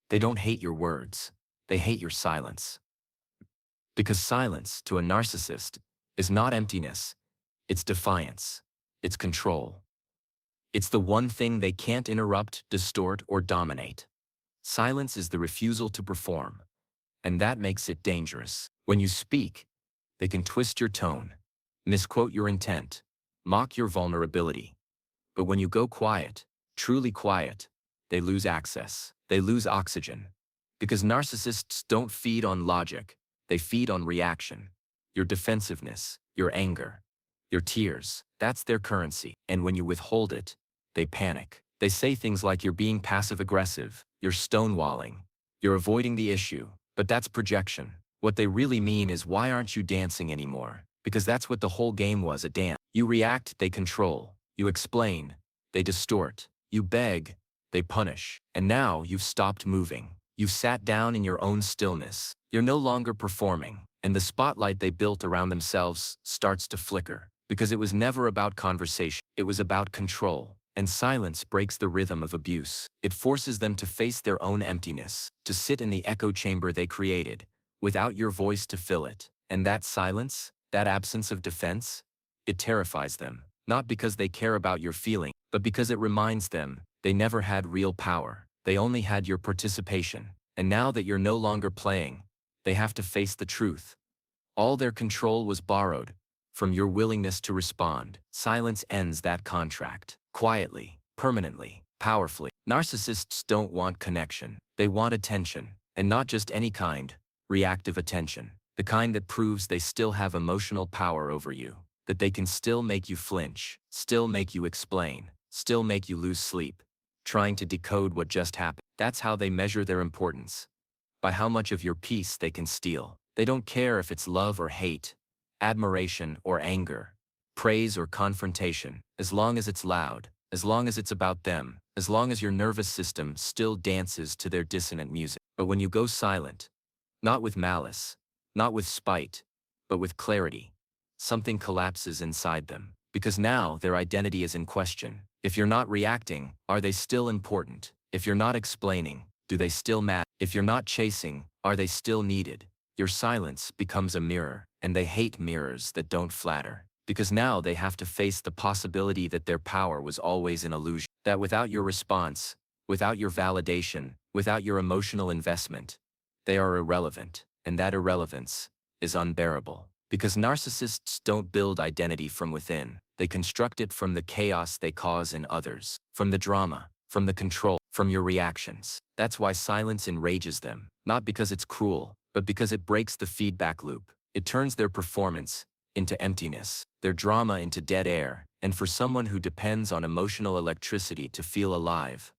They don't hate your words. They hate your silence. Because silence, to a narcissist, is not emptiness. It's defiance. It's control. It's the one thing they can't interrupt, distort, or dominate. Silence is the refusal to perform, and that makes it dangerous. When you speak, they can twist your tone, misquote your intent, mock your vulnerability. But when you go quiet, truly quiet, they lose access. They lose oxygen. Because narcissists don't feed on logic, they feed on reaction. Your defensiveness, your anger, your tears, that's their currency. And when you withhold it, they panic. They say things like you're being passive-aggressive, you're stonewalling, you're avoiding the issue. But that's projection. What they really mean is, why aren't you dancing anymore? Because that's what the whole game was, a dance. You react, they control. You explain, they distort. You beg, they punish. And now you've stopped moving. You've sat down in your own stillness. You're no longer performing. And the spotlight they built around themselves starts to flicker. Because it was never about conversation. It was about control. And silence breaks the rhythm of abuse. It forces them to face their own emptiness, to sit in the echo chamber they created, without your voice to fill it. And that silence, that absence of defense, it terrifies them. Not because they care about your feeling, but because it reminds them they never had real power. They only had your participation. And now that you're no longer playing, they have to face the truth. All their control was borrowed from your willingness to respond. Silence ends that contract. Quietly, permanently, powerfully. Narcissists don't want connection. They want attention. And not just any kind, reactive attention. The kind that proves they still have emotional power over you. That they can still make you flinch, still make you explain, still make you lose sleep, trying to decode what just happened. That's how they measure their importance. By how much of your peace they can steal. They don't care if it's love or hate, admiration or anger, praise or confrontation, as long as it's loud, as long as it's about them, as long as your nervous system still dances to their dissonant music. But when you go silent, not with malice, not with spite, but with clarity, something collapses inside them. Because now their identity is in question. If you're not reacting, are they still important? If you're not explaining, do they still matter? If you're not chasing, are they still needed? Your silence becomes a mirror, and they hate mirrors that don't flatter. Because now they have to face the possibility that their power was always an illusion. That without your response, without your validation, without your emotional investment, they are irrelevant. And that irrelevance is unbearable. Because narcissists don't build identity from within. They construct it from the chaos they cause in others, from the drama, from the control, from your reactions. That's why silence enrages them. Not because it's cruel, but because it breaks the feedback loop. It turns their performance into emptiness, their drama into dead air. And for someone who depends on emotional electricity to feel alive,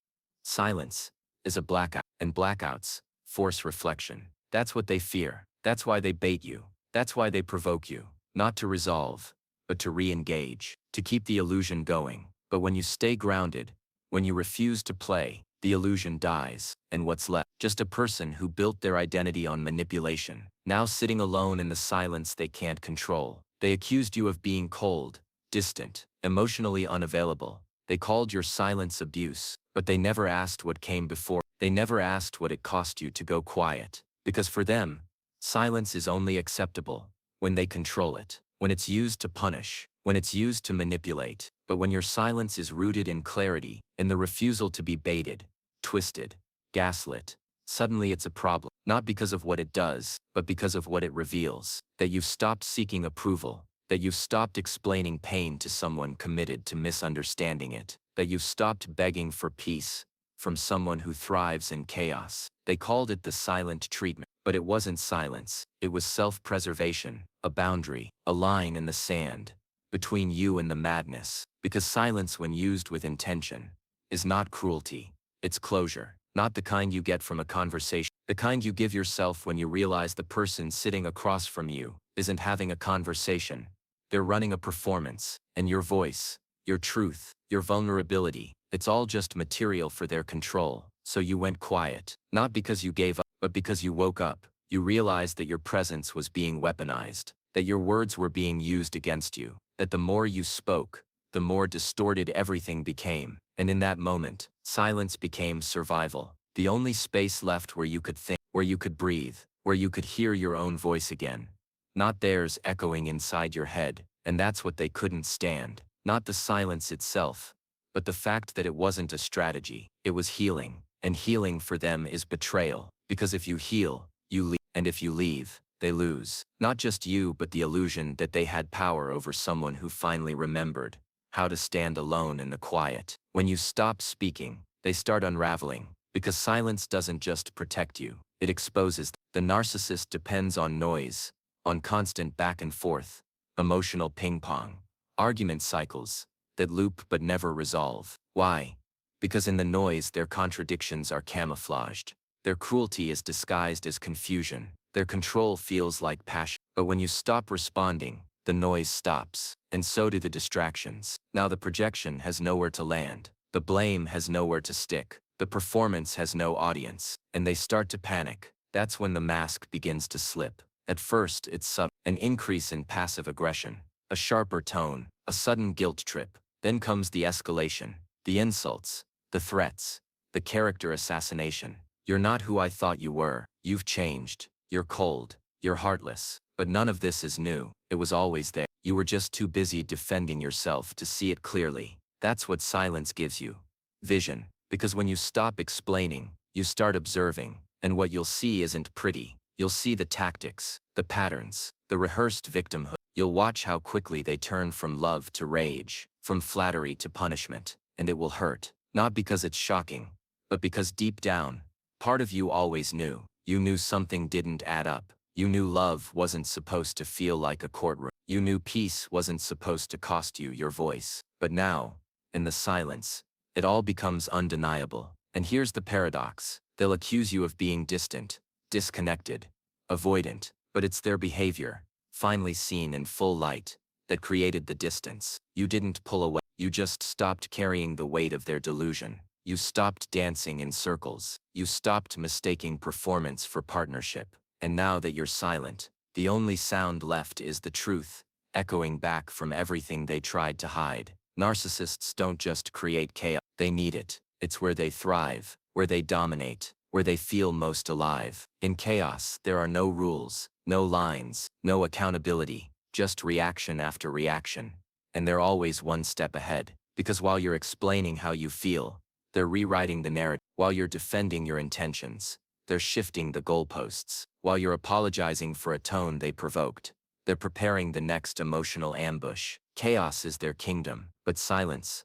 silence is a blackout. And blackouts force reflection. That's what they fear. That's why they bait you. That's why they provoke you. Not to resolve, but to re-engage, to keep the illusion going. But when you stay grounded, when you refuse to play, the illusion dies. And what's left? Just a person who built their identity on manipulation, now sitting alone in the silence they can't control. They accused you of being cold, distant, emotionally unavailable. They called your silence abuse, but they never asked what came before. They never asked what it cost you to go quiet. Because for them, silence is only acceptable when they control it, when it's used to punish, when it's used to manipulate. But when your silence is rooted in clarity, in the refusal to be baited, twisted, gaslit, suddenly it's a problem. Not because of what it does, but because of what it reveals. That you've stopped seeking approval. That you've stopped explaining pain to someone committed to misunderstanding it. That you've stopped begging for peace from someone who thrives in chaos. They called it the silent treatment. But it wasn't silence. It was self-preservation, a boundary, a line in the sand between you and the madness. Because silence, when used with intention, is not cruelty. It's closure. Not the kind you get from a conversation. The kind you give yourself when you realize the person sitting across from you isn't having a conversation. They're running a performance. And your voice, your truth, your vulnerability, it's all just material for their control. So you went quiet. Not because you gave up, but because you woke up. You realized that your presence was being weaponized. That your words were being used against you. That the more you spoke, the more distorted everything became. And in that moment, silence became survival. The only space left where you could think, where you could breathe, where you could hear your own voice again. Not theirs echoing inside your head, and that's what they couldn't stand. Not the silence itself, but the fact that it wasn't a strategy. It was healing, and healing for them is betrayal. Because if you heal, you leave, and if you leave, they lose. Not just you, but the illusion that they had power over someone who finally remembered how to stand alone in the quiet. When you stop speaking, they start unraveling, because silence doesn't just protect you, it exposes. The narcissist depends on noise, on constant back and forth, emotional ping-pong, argument cycles that loop but never resolve. Why? Because in the noise their contradictions are camouflaged. Their cruelty is disguised as confusion. Their control feels like passion. But when you stop responding, the noise stops, and so do the distractions. Now the projection has nowhere to land. The blame has nowhere to stick. The performance has no audience, and they start to panic. That's when the mask begins to slip. At first it's subtle, an increase in passive aggression, a sharper tone, a sudden guilt trip. Then comes the escalation, the insults, the threats, the character assassination. You're not who I thought you were. You've changed. You're cold. You're heartless. But none of this is new. It was always there. You were just too busy defending yourself to see it clearly. That's what silence gives you. Vision. Because when you stop explaining, you start observing, and what you'll see isn't pretty. You'll see the tactics, the patterns, the rehearsed victimhood. You'll watch how quickly they turn from love to rage, from flattery to punishment, and it will hurt. Not because it's shocking, but because deep down, part of you always knew. You knew something didn't add up. You knew love wasn't supposed to feel like a courtroom. You knew peace wasn't supposed to cost you your voice. But now, in the silence, it all becomes undeniable. And here's the paradox. They'll accuse you of being distant, disconnected, avoidant, but it's their behavior, finally seen in full light, that created the distance. You didn't pull away. You just stopped carrying the weight of their delusion. You stopped dancing in circles. You stopped mistaking performance for partnership. And now that you're silent, the only sound left is the truth, echoing back from everything they tried to hide. Narcissists don't just create chaos, they need it. It's where they thrive, where they dominate, where they feel most alive. In chaos, there are no rules, no lines, no accountability, just reaction after reaction. And they're always one step ahead, because while you're explaining how you feel, they're rewriting the narrative. While you're defending your intentions, they're shifting the goalposts. While you're apologizing for a tone they provoked, they're preparing the next emotional ambush. Chaos is their kingdom, but silence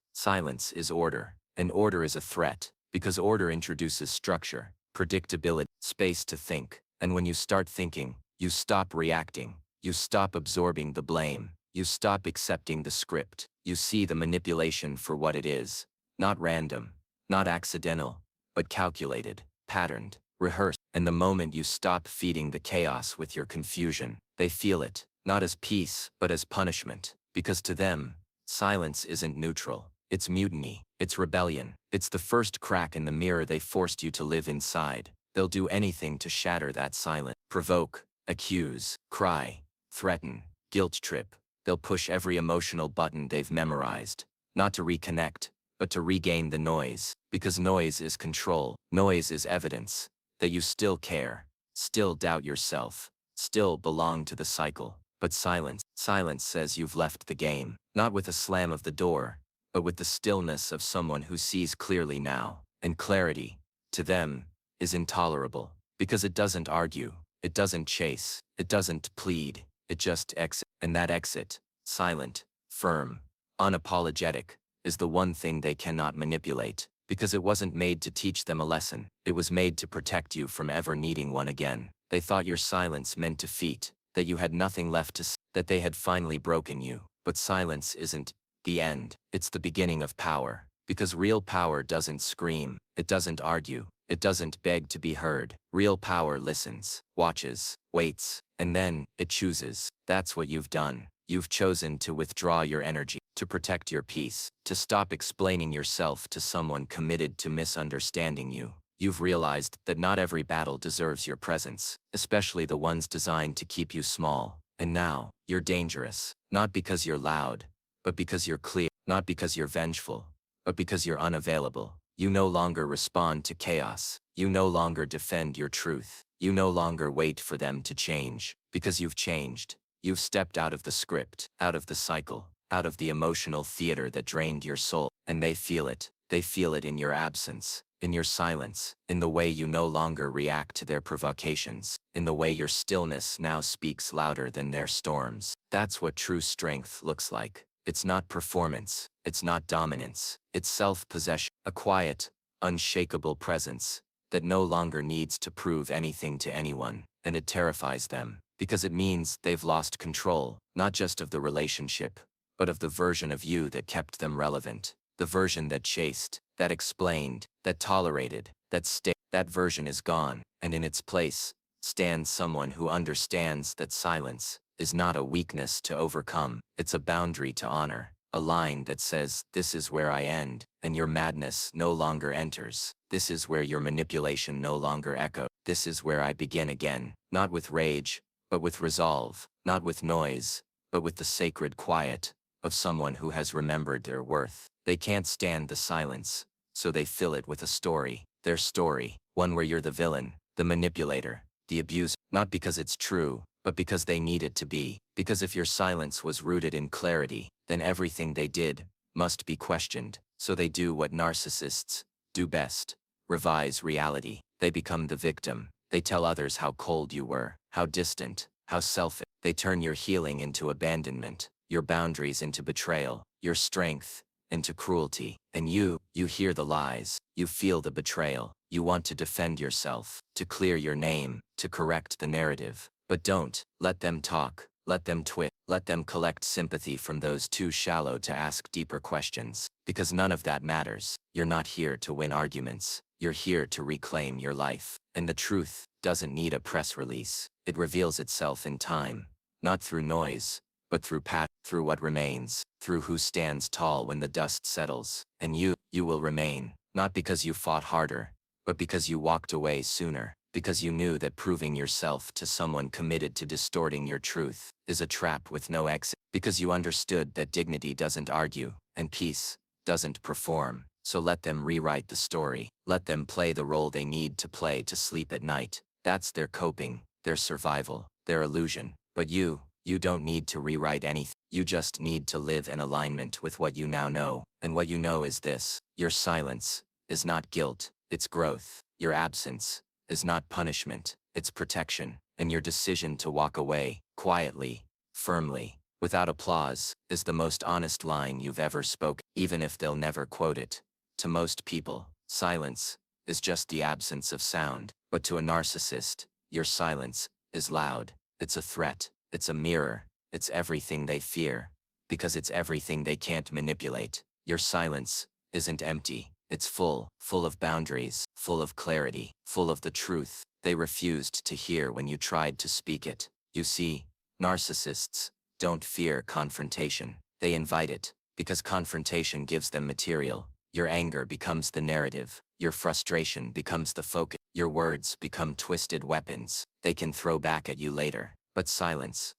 is order. And order is a threat, because order introduces structure, predictability, space to think. And when you start thinking, you stop reacting, you stop absorbing the blame, you stop accepting the script. You see the manipulation for what it is. Not random, not accidental, but calculated, patterned, rehearsed. And the moment you stop feeding the chaos with your confusion, they feel it, not as peace, but as punishment. Because to them, silence isn't neutral. It's mutiny. It's rebellion. It's the first crack in the mirror they forced you to live inside. They'll do anything to shatter that silence. Provoke, accuse, cry, threaten, guilt trip. They'll push every emotional button they've memorized. Not to reconnect, but to regain the noise. Because noise is control. Noise is evidence that you still care, still doubt yourself, still belong to the cycle. But silence says you've left the game. Not with a slam of the door, but with the stillness of someone who sees clearly now. And clarity, to them, is intolerable. Because it doesn't argue, it doesn't chase, it doesn't plead, it just exits. And that exit, silent, firm, unapologetic, is the one thing they cannot manipulate. Because it wasn't made to teach them a lesson. It was made to protect you from ever needing one again. They thought your silence meant defeat, that you had nothing left to say, that they had finally broken you. But silence isn't the end. It's the beginning of power. Because real power doesn't scream, it doesn't argue, it doesn't beg to be heard. Real power listens, watches, waits, and then it chooses. That's what you've done. You've chosen to withdraw your energy, to protect your peace, to stop explaining yourself to someone committed to misunderstanding you. You've realized that not every battle deserves your presence, especially the ones designed to keep you small. And now, you're dangerous, not because you're loud, but because you're clear, not because you're vengeful, but because you're unavailable. You no longer respond to chaos, You no longer defend your truth. You no longer wait for them to change, because you've changed. You've stepped out of the script, out of the cycle, out of the emotional theater that drained your soul, and they feel it. They feel it in your absence, in your silence, in the way you no longer react to their provocations, in the way your stillness now speaks louder than their storms. That's what true strength looks like. It's not performance, it's not dominance, it's self-possession, a quiet, unshakable presence that no longer needs to prove anything to anyone, and it terrifies them, because it means they've lost control, not just of the relationship, but of the version of you that kept them relevant, the version that chased, that explained, that tolerated, that stayed. That version is gone, and in its place stands someone who understands that silence is not a weakness to overcome, it's a boundary to honor, a line that says, this is where I end, and your madness no longer enters. This is where your manipulation no longer echoes. This is where I begin again, not with rage, but with resolve, not with noise, but with the sacred quiet of someone who has remembered their worth. They can't stand the silence, so they fill it with a story, their story, one where you're the villain, the manipulator, the abuser, not because it's true, but because they need it to be, because if your silence was rooted in clarity, then everything they did must be questioned. So they do what narcissists do best: revise reality. They become the victim. They tell others how cold you were, how distant, how selfish. They turn your healing into abandonment, your boundaries into betrayal, your strength into cruelty. And you hear the lies, you feel the betrayal, you want to defend yourself, to clear your name, to correct the narrative. But don't let them talk, let them twit, let them collect sympathy from those too shallow to ask deeper questions, because none of that matters. You're not here to win arguments, you're here to reclaim your life. And the truth doesn't need a press release. It reveals itself in time, not through noise, but through through what remains, through who stands tall when the dust settles. And you will remain, not because you fought harder, but because you walked away sooner. Because you knew that proving yourself to someone committed to distorting your truth is a trap with no exit. Because you understood that dignity doesn't argue, and peace doesn't perform. So let them rewrite the story. Let them play the role they need to play to sleep at night. That's their coping, their survival, their illusion. But you don't need to rewrite anything. You just need to live in alignment with what you now know. And what you know is this: your silence is not guilt, it's growth. Your absence is not punishment, it's protection. And your decision to walk away, quietly, firmly, without applause, is the most honest line you've ever spoken, even if they'll never quote it. To most people, silence is just the absence of sound. But to a narcissist, your silence is loud. It's a threat, it's a mirror, it's everything they fear, because it's everything they can't manipulate. Your silence isn't empty. It's full of boundaries, full of clarity, full of the truth they refused to hear when you tried to speak it. You see, narcissists don't fear confrontation. They invite it, because confrontation gives them material. Your anger becomes the narrative. Your frustration becomes the focus. Your words become twisted weapons they can throw back at you later. But silence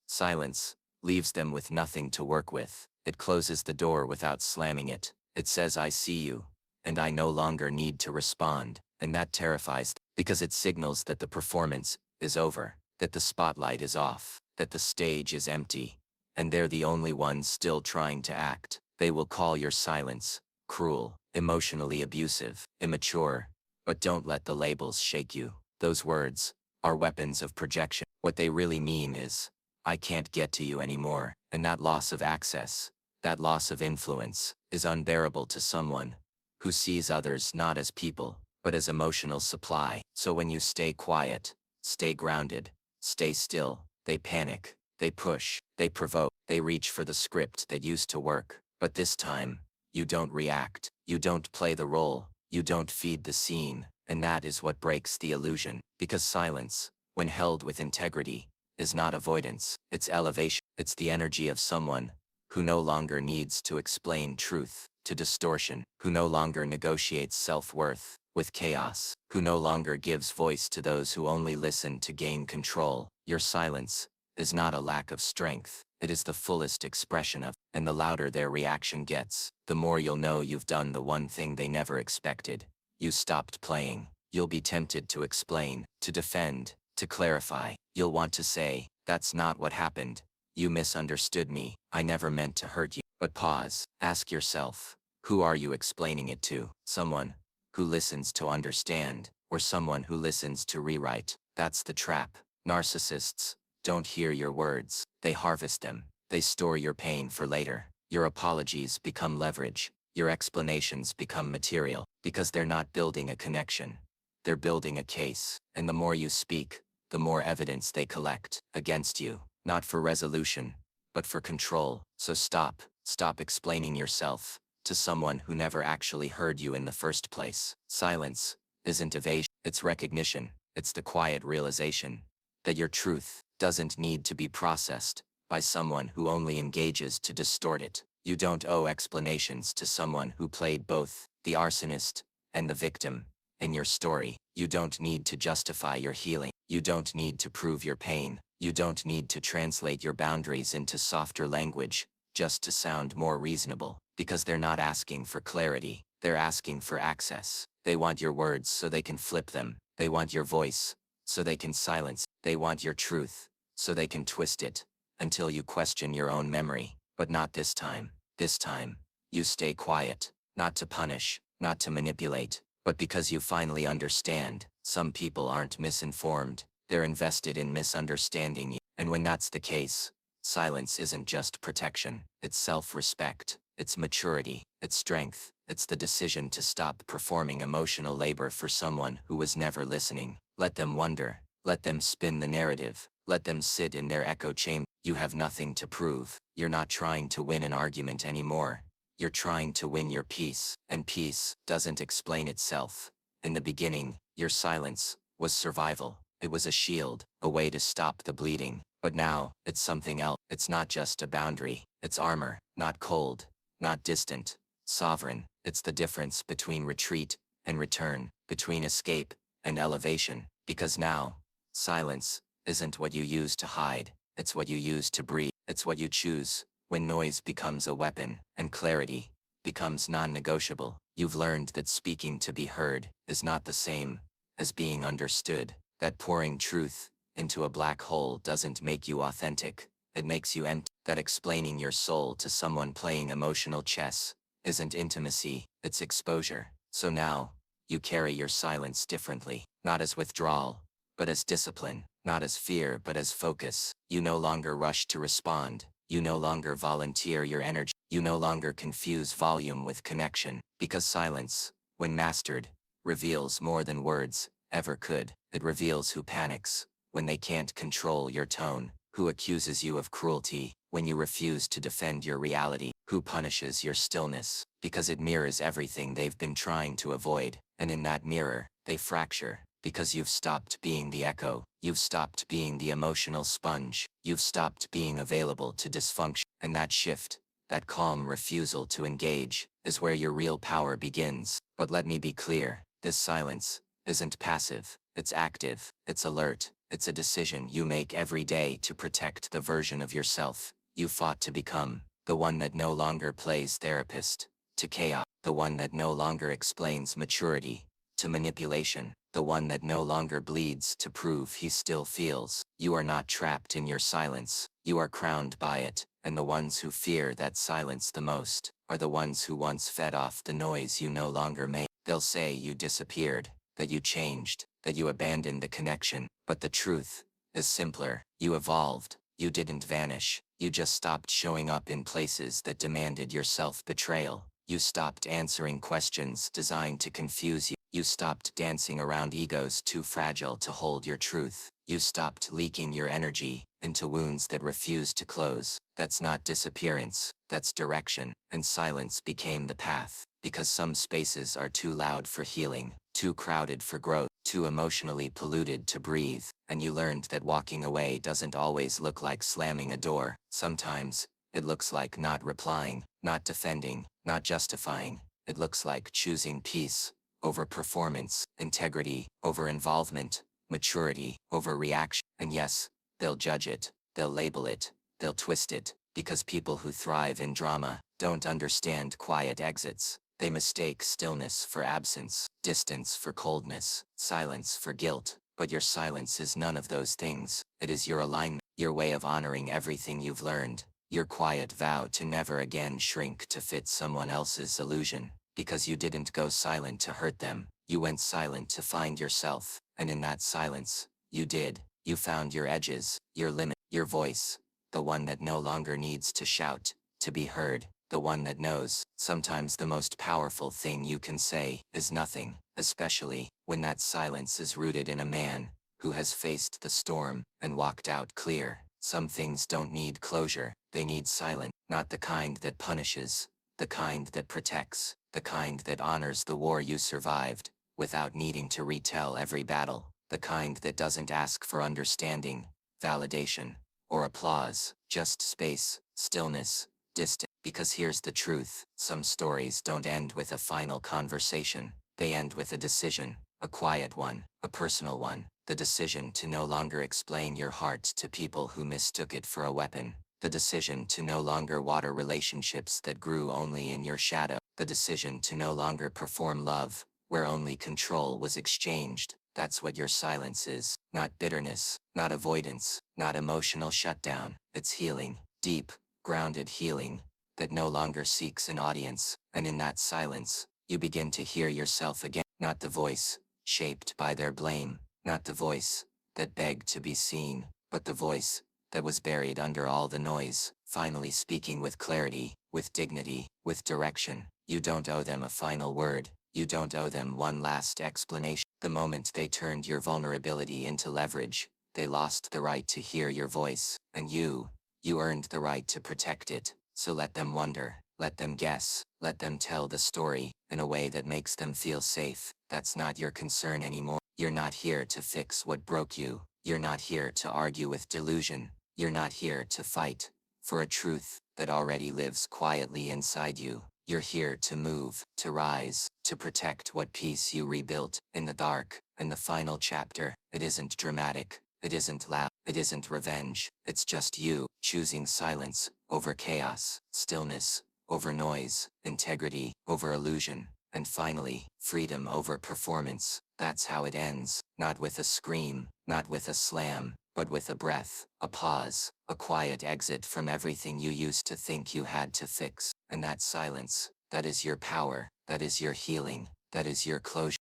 leaves them with nothing to work with. It closes the door without slamming it. It says, I see you, and I no longer need to respond. And that terrifies them, because it signals that the performance is over, that the spotlight is off, that the stage is empty, and they're the only ones still trying to act. They will call your silence cruel, emotionally abusive, immature, but don't let the labels shake you. Those words are weapons of projection. What they really mean is, I can't get to you anymore. And that loss of access, that loss of influence, is unbearable to someone who sees others not as people, but as emotional supply. So when you stay quiet, stay grounded, stay still, they panic, they push, they provoke, they reach for the script that used to work. But this time, you don't react, you don't play the role, you don't feed the scene. And that is what breaks the illusion. Because silence, when held with integrity, is not avoidance, it's elevation. It's the energy of someone who no longer needs to explain truth to distortion, who no longer negotiates self-worth with chaos, who no longer gives voice to those who only listen to gain control. Your silence is not a lack of strength, it is the fullest expression of, and the louder their reaction gets, the more you'll know you've done the one thing they never expected. You stopped playing, You'll be tempted to explain, to defend, to clarify. You'll want to say, "That's not what happened. You misunderstood me. I never meant to hurt you." But pause. Ask yourself, who are you explaining it to? Someone who listens to understand, or someone who listens to rewrite? That's the trap. Narcissists don't hear your words. They harvest them. They store your pain for later. Your apologies become leverage. Your explanations become material, because they're not building a connection. They're building a case. And the more you speak, the more evidence they collect against you. Not for resolution, but for control. So stop. Stop explaining yourself to someone who never actually heard you in the first place. Silence isn't evasion, it's recognition. It's the quiet realization that your truth doesn't need to be processed by someone who only engages to distort it. You don't owe explanations to someone who played both the arsonist and the victim in your story. You don't need to justify your healing. You don't need to prove your pain. You don't need to translate your boundaries into softer language just to sound more reasonable, because they're not asking for clarity. They're asking for access. They want your words so they can flip them. They want your voice so they can silence. They want your truth so they can twist it until you question your own memory. But not this time. This time, you stay quiet, not to punish, not to manipulate, but because you finally understand. Some people aren't misinformed. They're invested in misunderstanding you. And when that's the case, silence isn't just protection. It's self-respect. It's maturity. It's strength. It's the decision to stop performing emotional labor for someone who was never listening. Let them wonder. Let them spin the narrative. Let them sit in their echo chamber. You have nothing to prove. You're not trying to win an argument anymore. You're trying to win your peace. And peace doesn't explain itself. In the beginning, your silence was survival. It was a shield, a way to stop the bleeding. But now, it's something else. It's not just a boundary. It's armor. Not cold. Not distant. Sovereign. It's the difference between retreat and return. Between escape and elevation. Because now, silence isn't what you use to hide. It's what you use to breathe. It's what you choose when noise becomes a weapon and clarity becomes non-negotiable. You've learned that speaking to be heard is not the same as being understood. That pouring truth into a black hole doesn't make you authentic. It makes you empty. That explaining your soul to someone playing emotional chess isn't intimacy, it's exposure. So now, you carry your silence differently. Not as withdrawal, but as discipline. Not as fear, but as focus. You no longer rush to respond. You no longer volunteer your energy. You no longer confuse volume with connection. Because silence, when mastered, reveals more than words ever could. It reveals who panics when they can't control your tone, who accuses you of cruelty when you refuse to defend your reality, who punishes your stillness because it mirrors everything they've been trying to avoid. And in that mirror, they fracture. Because you've stopped being the echo. You've stopped being the emotional sponge. You've stopped being available to dysfunction. And that shift, that calm refusal to engage, is where your real power begins. But let me be clear, this silence isn't passive. It's active. It's alert. It's a decision you make every day to protect the version of yourself you fought to become. The one that no longer plays therapist to chaos. The one that no longer explains maturity to manipulation. The one that no longer bleeds to prove he still feels. You are not trapped in your silence. You are crowned by it. And the ones who fear that silence the most are the ones who once fed off the noise you no longer make. They'll say you disappeared, that you changed, that you abandoned the connection. But the truth is simpler. You evolved. You didn't vanish. You just stopped showing up in places that demanded your self-betrayal. You stopped answering questions designed to confuse you. You stopped dancing around egos too fragile to hold your truth. You stopped leaking your energy into wounds that refuse to close. That's not disappearance, that's direction. And silence became the path, because some spaces are too loud for healing, too crowded for growth, too emotionally polluted to breathe. And you learned that walking away doesn't always look like slamming a door. Sometimes, it looks like not replying, not defending, not justifying. It looks like choosing peace over performance, integrity over involvement, maturity over reaction. And yes, they'll judge it, they'll label it, they'll twist it, because people who thrive in drama don't understand quiet exits. They mistake stillness for absence, distance for coldness, silence for guilt. But your silence is none of those things. It is your alignment, your way of honoring everything you've learned, your quiet vow to never again shrink to fit someone else's illusion. Because you didn't go silent to hurt them, you went silent to find yourself, and in that silence, you did. You found your edges, your limit, your voice, the one that no longer needs to shout, to be heard, the one that knows. Sometimes the most powerful thing you can say is nothing, especially when that silence is rooted in a man who has faced the storm and walked out clear. Some things don't need closure, they need silence, not the kind that punishes, the kind that protects, the kind that honors the war you survived, without needing to retell every battle, the kind that doesn't ask for understanding, validation, or applause, just space, stillness, distance. Because here's the truth, some stories don't end with a final conversation, they end with a decision, a quiet one, a personal one, the decision to no longer explain your heart to people who mistook it for a weapon, the decision to no longer water relationships that grew only in your shadow, the decision to no longer perform love, where only control was exchanged. That's what your silence is, not bitterness, not avoidance, not emotional shutdown. It's healing, deep, grounded healing, that no longer seeks an audience, and in that silence, you begin to hear yourself again, not the voice, shaped by their blame, not the voice, that begged to be seen, but the voice, that was buried under all the noise, finally speaking with clarity, with dignity, with direction. You don't owe them a final word, you don't owe them one last explanation. The moment they turned your vulnerability into leverage, they lost the right to hear your voice, and you earned the right to protect it. So let them wonder, let them guess, let them tell the story, in a way that makes them feel safe. That's not your concern anymore. You're not here to fix what broke you. You're not here to argue with delusion. You're not here to fight for a truth that already lives quietly inside you. You're here to move, to rise, to protect what peace you rebuilt in the dark. In the final chapter, it isn't dramatic, it isn't loud, it isn't revenge. It's just you choosing silence over chaos, stillness over noise, integrity over illusion, and finally, freedom over performance. That's how it ends, not with a scream, not with a slam, but with a breath, a pause, a quiet exit from everything you used to think you had to fix. And that silence, that is your power, that is your healing, that is your closure.